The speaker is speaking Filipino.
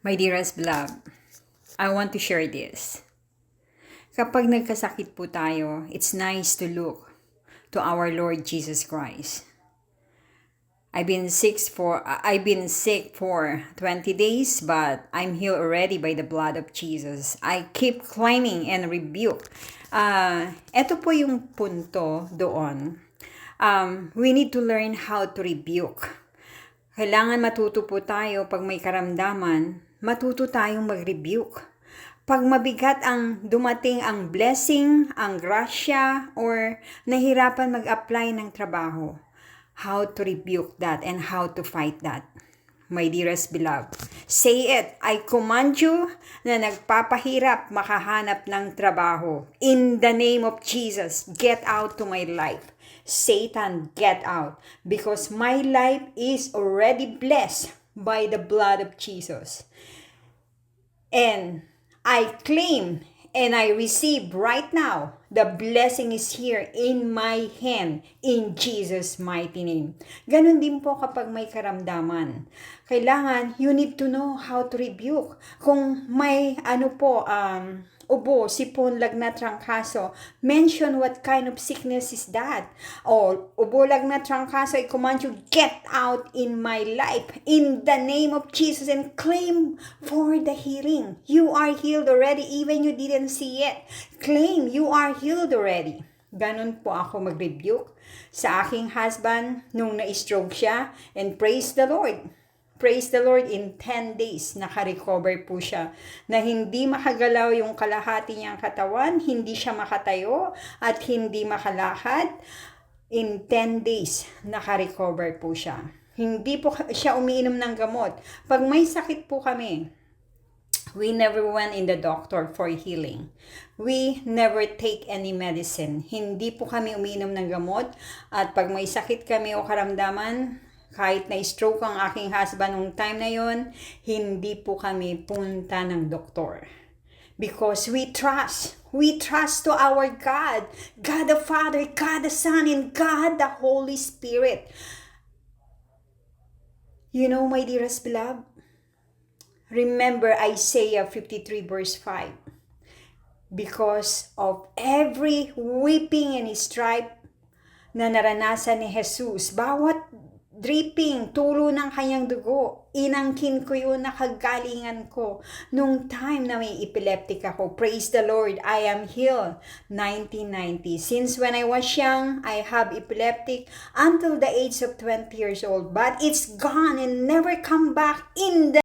My dearest beloved, I want to share this. Kapag nagkasakit po tayo, it's nice to look to our Lord Jesus Christ. I've been sick for 20 days, but I'm healed already by the blood of Jesus. I keep claiming and rebuke. Ito po yung punto doon. We need to learn how to rebuke. Kailangan matuto po tayo pag may karamdaman, matuto tayong mag-rebuke. Pag mabigat ang dumating ang blessing, ang grasya, or nahirapan mag-apply ng trabaho, how to rebuke that and how to fight that. My dearest beloved, say it, I command you na nagpapahirap makahanap ng trabaho. In the name of Jesus, get out to my life. Satan, get out, because my life is already blessed by the blood of Jesus. And I claim and I receive right now, the blessing is here in my hand, in Jesus' mighty name. Ganon din po kapag may karamdaman. Kailangan, you need to know how to rebuke. Kung may ubo, sipon, lagnat, trangkaso, mention what kind of sickness is that. Or, ubo, lagnat, trangkaso, I command you, get out in my life, in the name of Jesus, and claim for the healing. You are healed already, even you didn't see it. Claim, you are healed already. Ganon po ako mag-rebuke sa aking husband nung na-stroke siya, and praise the Lord. Praise the Lord, in 10 days, naka-recover po siya. Na hindi makagalaw yung kalahati niyang katawan, hindi siya makatayo, at hindi makalakad. In 10 days, naka-recover po siya. Hindi po siya umiinom ng gamot. Pag may sakit po kami, we never went in the doctor for healing. We never take any medicine. Hindi po kami umiinom ng gamot. At pag may sakit kami o karamdaman, kahit na-stroke ang aking husband nung time na yon, hindi po kami punta ng doktor. Because we trust to our God, God the Father, God the Son, and God the Holy Spirit. You know, my dearest beloved, remember Isaiah 53 verse 5. Because of every weeping and stripe na naranasan ni Jesus, bawat dripping, tulo ng kanyang dugo, inangkin ko yun, nakagalingan ko. Nung time na may epileptic ako, praise the Lord, I am healed. 1990. Since when I was young, I have epileptic until the age of 20 years old. But it's gone and never come back in the